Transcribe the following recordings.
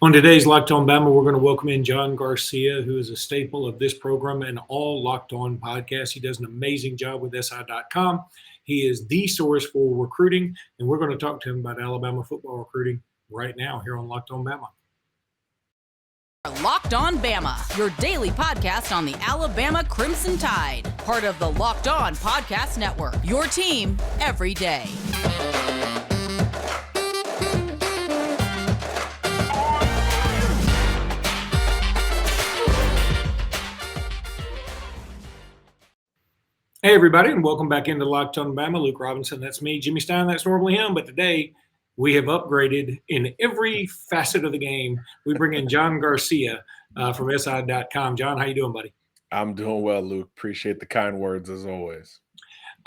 On today's Locked On Bama, we're going to welcome in John Garcia, who is a staple of this program and all Locked On podcasts. He does an amazing job with SI.com. He is the source for recruiting, and we're going to talk to him about Alabama football recruiting right now here on Locked On Bama. Locked On Bama, your daily podcast on the Alabama Crimson Tide. Part of the Locked On Podcast Network, your team every day. Hey, everybody, and welcome back into Locked On Bama. Luke Robinson, that's me. Jimmy Stein, that's normally him. But today, we have upgraded in every facet of the game. We bring in John Garcia from SI.com. John, how you doing, buddy? I'm doing well, Luke. Appreciate the kind words, as always.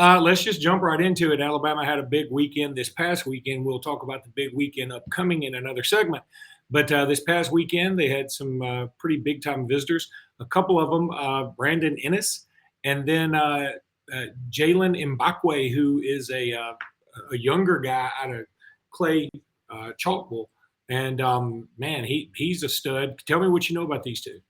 Let's just jump right into it. Alabama had a big weekend this past weekend. We'll talk about the big weekend upcoming in another segment. But this past weekend, they had some pretty big-time visitors. A couple of them, Brandon Ennis, and then Jalen Mbakwe, who is a younger guy out of Clay Chalkville. And, man, he's a stud. Tell me what you know about these two.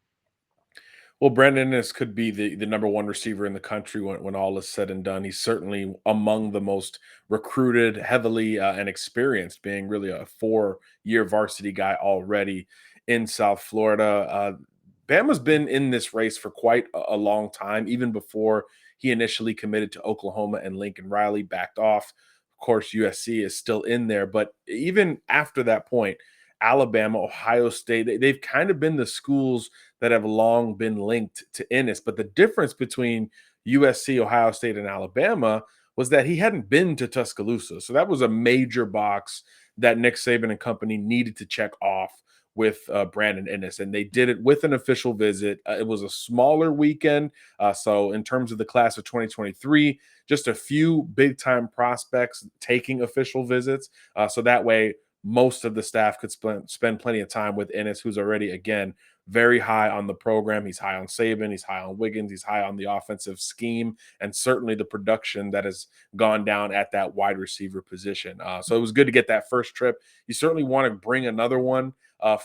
Well, Brandon Ennis could be the number one receiver in the country when all is said and done. He's certainly among the most recruited, heavily and experienced, being really a 4-year varsity guy already in South Florida. Bama's been in this race for quite a long time, even before he initially committed to Oklahoma and Lincoln Riley backed off. Of course, USC is still in there, but even after that point, Alabama, Ohio State, they've kind of been the schools that have long been linked to Ennis. But the difference between USC, Ohio State, and Alabama was that he hadn't been to Tuscaloosa. So that was a major box that Nick Saban and company needed to check off with Brandon Ennis, and they did it with an official visit. It was a smaller weekend, so in terms of the class of 2023, just a few big-time prospects taking official visits, so that way most of the staff could spend plenty of time with Ennis, who's already, again, very high on the program. He's high on Saban, he's high on Wiggins, he's high on the offensive scheme, and certainly the production that has gone down at that wide receiver position. So it was good to get that first trip. You certainly want to bring another one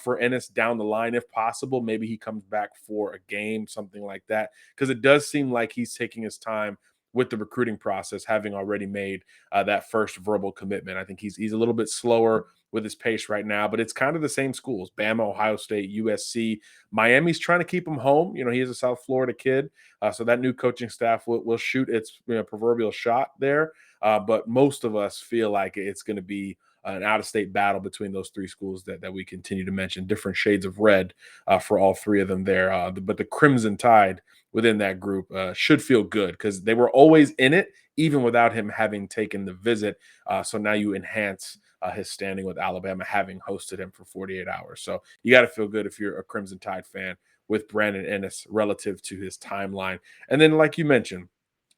for Ennis down the line if possible. Maybe he comes back for a game, something like that, because it does seem like he's taking his time with the recruiting process, having already made that first verbal commitment. I think he's a little bit slower with his pace right now, but it's kind of the same schools: Bama, Ohio State, USC. Miami's trying to keep him home. You know, he is a South Florida kid, so that new coaching staff will shoot its proverbial shot there. But most of us feel like it's going to be an out-of-state battle between those three schools that we continue to mention, different shades of red for all three of them there. But the Crimson Tide within that group should feel good because they were always in it, even without him having taken the visit. So now you enhance his standing with Alabama, having hosted him for 48 hours. So you got to feel good if you're a Crimson Tide fan with Brandon Ennis relative to his timeline. And then, like you mentioned,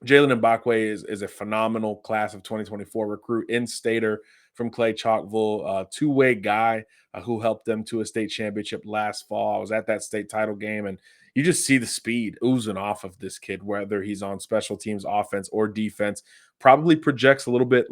Jalen Mbakwe is a phenomenal class of 2024 recruit, in-stater from Clay Chalkville, two-way guy who helped them to a state championship last fall. I was at that state title game, and you just see the speed oozing off of this kid, whether he's on special teams, offense, or defense. Probably projects a little bit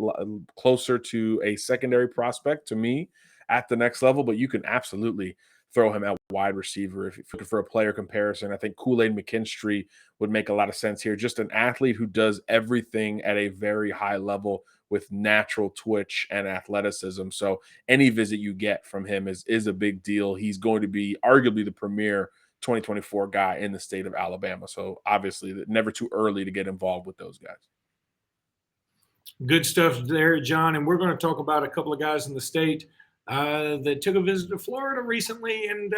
closer to a secondary prospect to me at the next level, but you can absolutely throw him at wide receiver. If you're looking for a player comparison, I think Kool-Aid McKinstry would make a lot of sense here. Just an athlete who does everything at a very high level with natural twitch and athleticism. So any visit you get from him is a big deal. He's going to be arguably the premier 2024 guy in the state of Alabama. So obviously never too early to get involved with those guys. Good stuff there, John. And we're going to talk about a couple of guys in the state that took a visit to Florida recently, and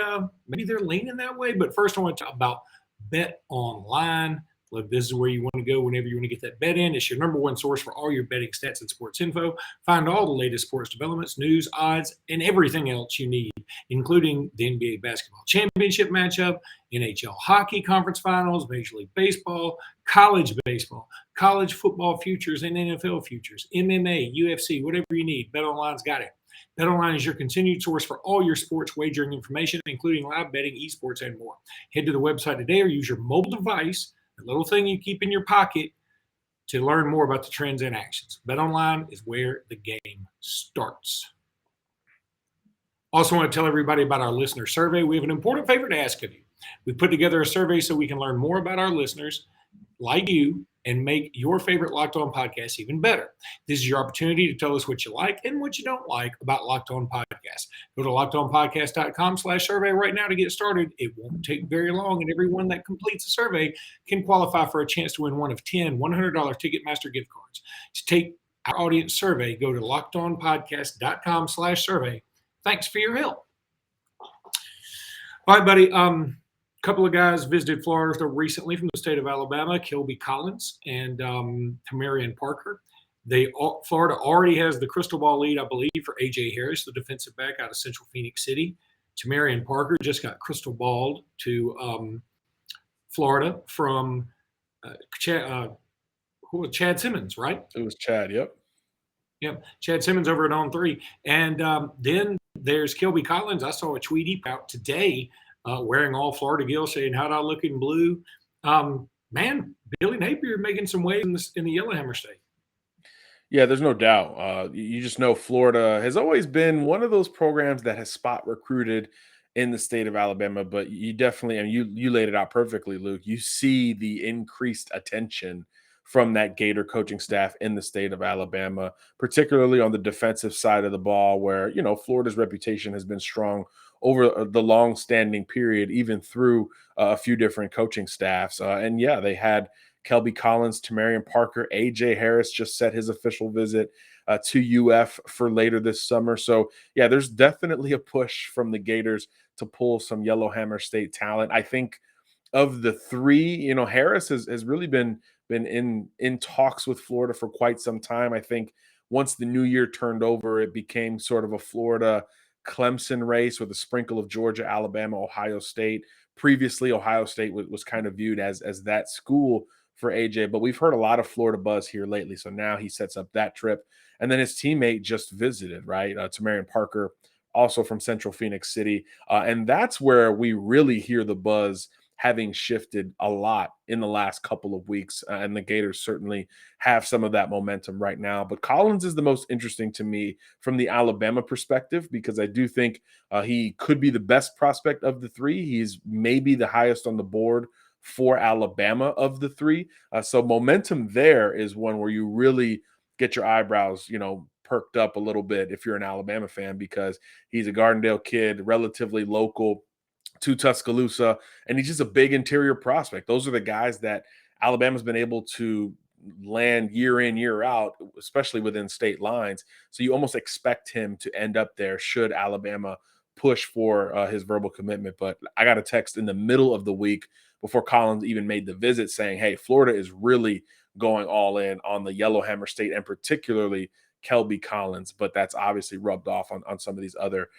maybe they're leaning that way. But first, I want to talk about BetOnline. Look, this is where you want to go whenever you want to get that bet in. It's your number one source for all your betting stats and sports info. Find all the latest sports developments, news, odds, and everything else you need, including the NBA basketball championship matchup, NHL Hockey Conference Finals, Major League Baseball, college baseball, college football futures, and NFL futures, MMA, UFC, whatever you need. BetOnline's got it. BetOnline is your continued source for all your sports wagering information, including live betting, eSports, and more. Head to the website today or use your mobile device, the little thing you keep in your pocket, to learn more about the trends and actions. BetOnline is where the game starts. Also want to tell everybody about our listener survey. We have an important favor to ask of you. We put together a survey so we can learn more about our listeners like you and make your favorite Locked On podcast even better. This is your opportunity to tell us what you like and what you don't like about Locked On Podcast. Go to lockedonpodcast.com/survey right now to get started. It won't take very long, and everyone that completes the survey can qualify for a chance to win one of 10 $100 Ticketmaster gift cards. To take our audience survey, go to lockedonpodcast.com/survey. Thanks for your help. All right, buddy. Couple of guys visited Florida recently from the state of Alabama, Kelby Collins and Tamarian Parker. Florida already has the crystal ball lead, I believe, for A.J. Harris, the defensive back out of Central Phoenix City. Tamarian Parker just got crystal balled to Florida from Chad Simmons, right? It was Chad, yep. Yep, Chad Simmons over at On3. And then there's Kelby Collins. I saw a tweet he put out today wearing all Florida gear, saying, "How'd I look in blue?" Man, Billy Napier making some waves in the Yellowhammer State. Yeah, there's no doubt. You just know Florida has always been one of those programs that has spot recruited in the state of Alabama, but you definitely, and you laid it out perfectly, Luke. You see the increased attention from that Gator coaching staff in the state of Alabama, particularly on the defensive side of the ball, where, you know, Florida's reputation has been strong over the long-standing period, even through a few different coaching staffs. And yeah, they had Kelby Collins, Tamarian Parker, A.J. Harris just set his official visit to UF for later this summer. So yeah, there's definitely a push from the Gators to pull some Yellowhammer State talent. I think of the three, you know, Harris has really been in talks with Florida for quite some time. I think once the new year turned over, it became sort of a Florida Clemson race with a sprinkle of Georgia, Alabama, Ohio State. Previously, Ohio State was kind of viewed as that school for AJ, but we've heard a lot of Florida buzz here lately. So now he sets up that trip. And then his teammate just visited, right? Tamarian Parker, also from Central Phoenix City. And that's where we really hear the buzz having shifted a lot in the last couple of weeks. And the Gators certainly have some of that momentum right now. But Collins is the most interesting to me from the Alabama perspective, because I do think he could be the best prospect of the three. He's maybe the highest on the board for Alabama of the three. So momentum there is one where you really get your eyebrows, you know, perked up a little bit if you're an Alabama fan, because he's a Gardendale kid, relatively local to Tuscaloosa, and he's just a big interior prospect. Those are the guys that Alabama's been able to land year in, year out, especially within state lines. So you almost expect him to end up there should Alabama push for his verbal commitment. But I got a text in the middle of the week before Collins even made the visit saying, hey, Florida is really going all in on the Yellowhammer State, and particularly Kelby Collins, but that's obviously rubbed off on some of these other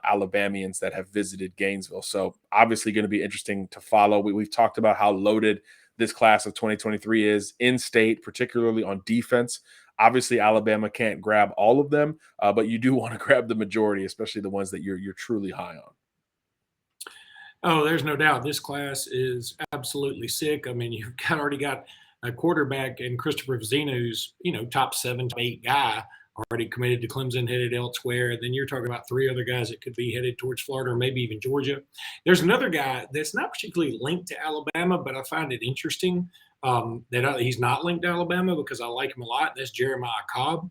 Alabamians that have visited Gainesville. So obviously going to be interesting to follow. We've talked about how loaded this class of 2023 is in state, particularly on defense. Obviously, Alabama can't grab all of them, but you do want to grab the majority, especially the ones that you're truly high on. Oh, there's no doubt. This class is absolutely sick. I mean, you've already got a quarterback in Christopher Vizina, who's, you know, top 7, top 8 guy, already committed to Clemson, headed elsewhere. Then you're talking about 3 other guys that could be headed towards Florida or maybe even Georgia. There's another guy that's not particularly linked to Alabama, but I find it interesting that he's not linked to Alabama because I like him a lot. That's Jeremiah Cobb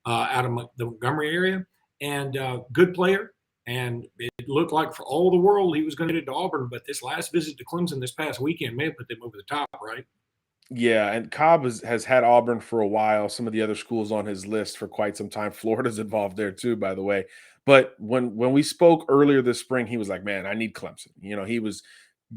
out of the Montgomery area, and good player. And it looked like for all the world he was going to get to Auburn, but this last visit to Clemson this past weekend may have put them over the top, right? Yeah, and Cobb has had Auburn for a while. Some of the other schools on his list for quite some time. Florida's involved there too, by the way. But when we spoke earlier this spring, he was like, "Man, I need Clemson." You know, he was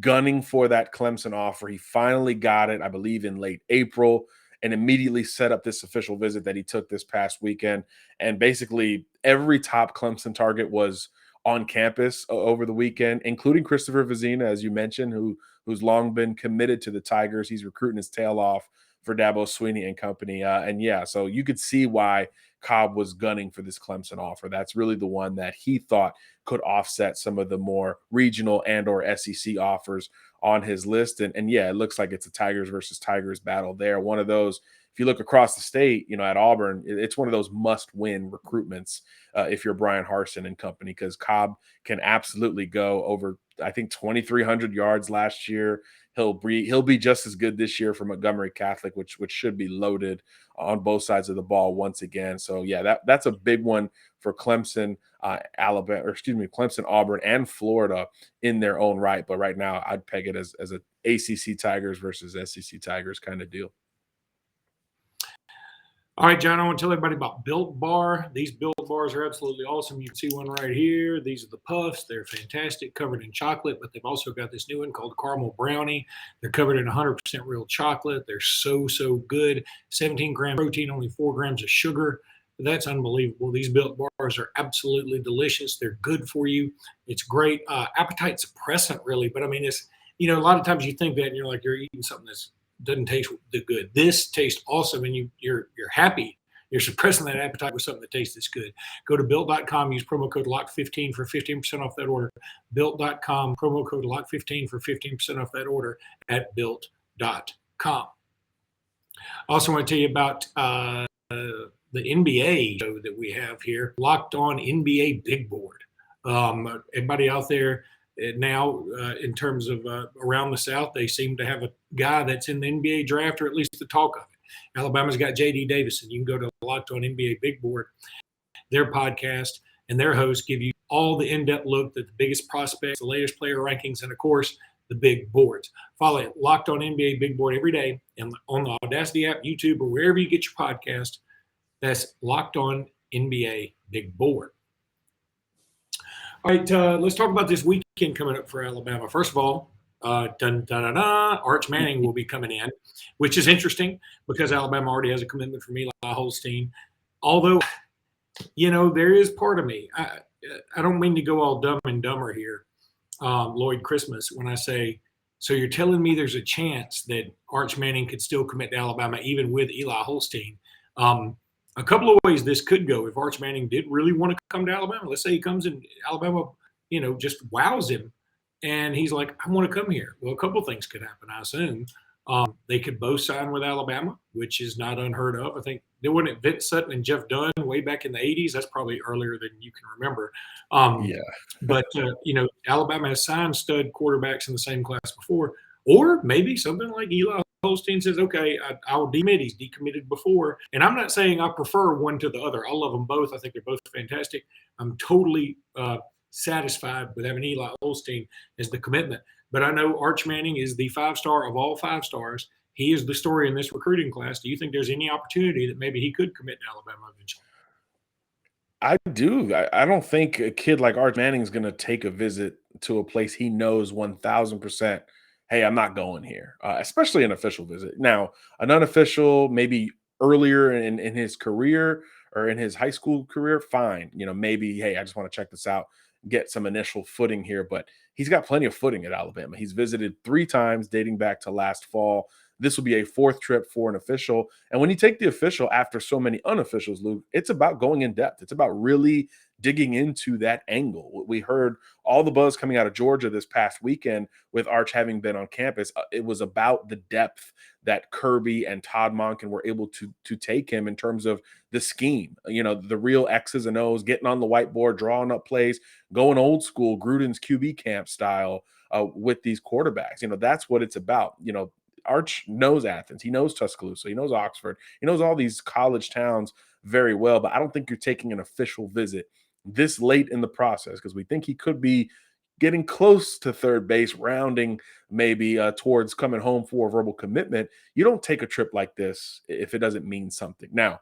gunning for that Clemson offer. He finally got it, I believe, in late April, and immediately set up this official visit that he took this past weekend. And basically, every top Clemson target was on campus over the weekend, including Christopher Vizina, as you mentioned, who's long been committed to the Tigers. He's recruiting his tail off for Dabo Swinney and company. And yeah, so you could see why Cobb was gunning for this Clemson offer. That's really the one that he thought could offset some of the more regional and or SEC offers on his list. And yeah, it looks like it's a Tigers versus Tigers battle there. One of those if you look across the state, at Auburn, it's one of those must-win recruitments if you're Brian Harsin and company, because Cobb can absolutely go over, I think, 2,300 yards last year. He'll be just as good this year for Montgomery Catholic, which should be loaded on both sides of the ball once again. So yeah, that's a big one for Clemson, Clemson, Auburn, and Florida in their own right. But right now, I'd peg it as a ACC Tigers versus SEC Tigers kind of deal. All right, John, I want to tell everybody about Built Bar. These Built Bars are absolutely awesome. You can see one right here. These are the puffs. They're fantastic, covered in chocolate, but they've also got this new one called Caramel Brownie. They're covered in 100% real chocolate. They're so good. 17-gram protein, only 4 grams of sugar. That's unbelievable. These Built Bars are absolutely delicious. They're good for you. It's great. Appetite suppressant, really. But, I mean, it's, a lot of times you think that and you're like, you're eating something that's doesn't taste that good. This tastes awesome, and you're happy. You're suppressing that appetite with something that tastes this good. Go to Built.com, use promo code LOCK15 for 15% off that order. Built.com, promo code LOCK15 for 15% off that order at Built.com. I also want to tell you about the NBA show that we have here, Locked On NBA Big Board. Everybody out there now, in terms of around the South, they seem to have a guy that's in the NBA draft, or at least the talk of it. Alabama's got J.D. Davison. You can go to Locked On NBA Big Board. Their podcast and their hosts give you all the in-depth look at the biggest prospects, the latest player rankings, and, of course, the big boards. Follow it, Locked On NBA Big Board, every day and on the Audacity app, YouTube, or wherever you get your podcast. That's Locked On NBA Big Board. All right, let's talk about this weekend coming up for Alabama. First of all, Arch Manning will be coming in, which is interesting because Alabama already has a commitment from Eli Holstein. Although, there is part of me. I don't mean to go all dumb and dumber here, Lloyd Christmas, when I say, so you're telling me there's a chance that Arch Manning could still commit to Alabama even with Eli Holstein. A couple of ways this could go. If Arch Manning did really want to come to Alabama, let's say he comes in, Alabama, just wows him, and he's like, I want to come here. Well, a couple of things could happen, I assume. They could both sign with Alabama, which is not unheard of. I think they were at Vince Sutton and Jeff Dunn way back in the 80s. That's probably earlier than you can remember. But, Alabama has signed stud quarterbacks in the same class before. Or maybe something like Eli Holstein says, okay, I'll decommit. He's decommitted before. And I'm not saying I prefer one to the other. I love them both. I think they're both fantastic. I'm totally satisfied with having Eli Holstein as the commitment. But I know Arch Manning is the 5-star of all 5-stars. He is the story in this recruiting class. Do you think there's any opportunity that maybe he could commit to Alabama eventually? I do. I don't think a kid like Arch Manning is going to take a visit to a place he knows 1,000%. Hey, I'm not going here, especially an official visit. Now, an unofficial, maybe earlier in his career or in his high school career, fine. Maybe, hey, I just want to check this out, get some initial footing here. But he's got plenty of footing at Alabama. He's visited 3 times dating back to last fall. This will be a 4th trip for an official. And when you take the official after so many unofficials, Luke, it's about going in depth. It's about really digging into that angle. We heard all the buzz coming out of Georgia this past weekend with Arch having been on campus. It was about the depth that Kirby and Todd Monken were able to take him in terms of the scheme, the real X's and O's, getting on the whiteboard, drawing up plays, going old school Gruden's QB camp style with these quarterbacks. That's what it's about. Arch knows Athens. He knows Tuscaloosa. He knows Oxford. He knows all these college towns very well, but I don't think you're taking an official visit this late in the process because we think he could be getting close to third base, rounding maybe towards coming home for a verbal commitment. You don't take a trip like this if it doesn't mean something. Now,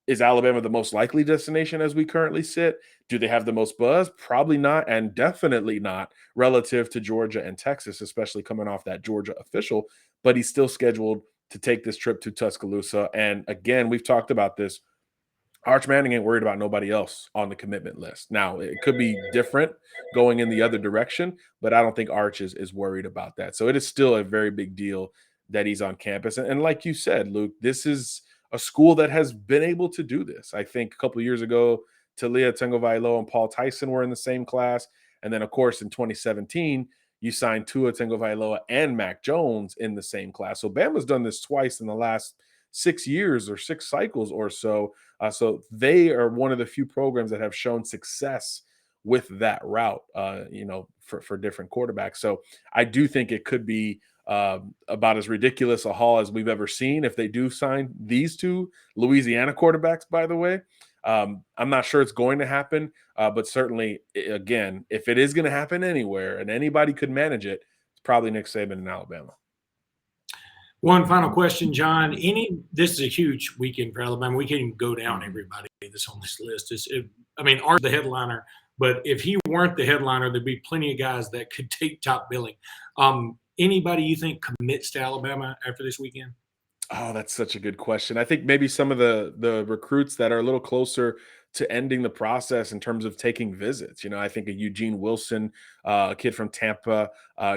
is Alabama the most likely destination as we currently sit? Do they have the most buzz? Probably not, and definitely not relative to Georgia and Texas, especially coming off that Georgia official. But he's still scheduled to take this trip to Tuscaloosa. And again, we've talked about this. Arch Manning ain't worried about nobody else on the commitment list. Now, it could be different going in the other direction, but I don't think Arch is worried about that. So it is still a very big deal that he's on campus. And like you said, Luke, this is a school that has been able to do this. I think a couple of years ago, Talia Tagovailoa and Paul Tyson were in the same class. And then, of course, in 2017, you signed Tua Tagovailoa and Mac Jones in the same class. So Bama's done this twice in the last 6 years or 6 cycles or so. So they are one of the few programs that have shown success with that route, for different quarterbacks. So I do think it could be about as ridiculous a haul as we've ever seen if they do sign these two Louisiana quarterbacks, by the way. I'm not sure it's going to happen, but certainly, again, if it is going to happen anywhere and anybody could manage it, it's probably Nick Saban in Alabama. One final question, John. This is a huge weekend for Alabama. We can't even go down everybody that's on this list. Art's the headliner, but if he weren't the headliner, there'd be plenty of guys that could take top billing. Anybody you think commits to Alabama after this weekend? Oh, that's such a good question. I think maybe some of the recruits that are a little closer to ending the process in terms of taking visits. I think a Eugene Wilson, a kid from Tampa,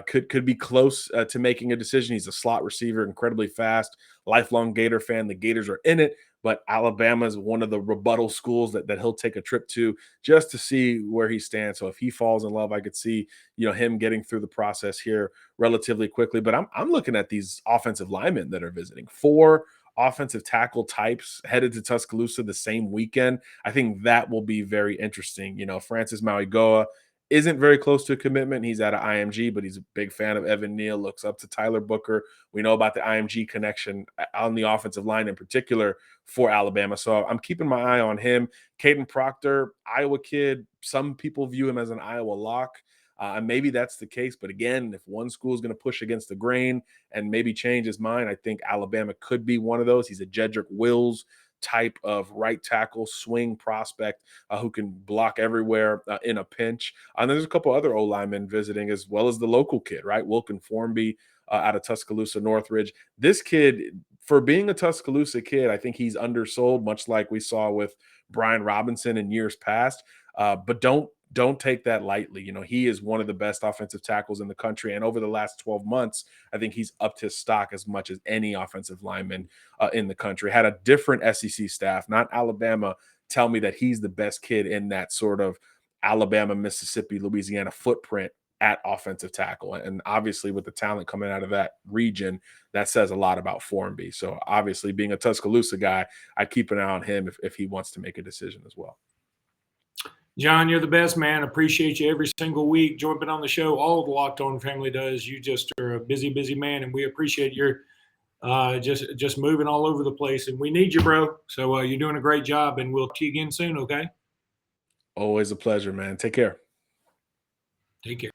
could be close to making a decision. He's a slot receiver, incredibly fast, lifelong Gator fan. The Gators are in it, but Alabama is one of the rebuttal schools that he'll take a trip to just to see where he stands. So if he falls in love, I could see him getting through the process here relatively quickly. But I'm looking at these offensive linemen that are visiting. 4 offensive tackle types headed to Tuscaloosa the same weekend. I think that will be very interesting. Francis Mauigoa isn't very close to a commitment. He's at an IMG, but he's a big fan of Evan Neal, looks up to Tyler Booker. We know about the IMG connection on the offensive line in particular for Alabama. So I'm keeping my eye on him. Caden Proctor, Iowa kid. Some people view him as an Iowa lock. Maybe that's the case. But again, if one school is going to push against the grain and maybe change his mind, I think Alabama could be one of those. He's a Jedrick Wills type of right tackle swing prospect who can block everywhere in a pinch. And there's a couple other O-linemen visiting, as well as the local kid, right? Wilkin Formby out of Tuscaloosa Northridge. This kid, for being a Tuscaloosa kid, I think he's undersold, much like we saw with Brian Robinson in years past. But don't take that lightly. He is one of the best offensive tackles in the country. And over the last 12 months, I think he's upped his stock as much as any offensive lineman in the country. Had a different SEC staff, not Alabama, tell me that he's the best kid in that sort of Alabama, Mississippi, Louisiana footprint at offensive tackle. And obviously with the talent coming out of that region, that says a lot about Formby. So obviously being a Tuscaloosa guy, I'd keep an eye on him if he wants to make a decision as well. John, you're the best, man. Appreciate you every single week jumping on the show. All the Locked On family does. You just are a busy, busy man, and we appreciate your just moving all over the place. And we need you, bro. So you're doing a great job, and we'll see you again soon, okay? Always a pleasure, man. Take care. Take care.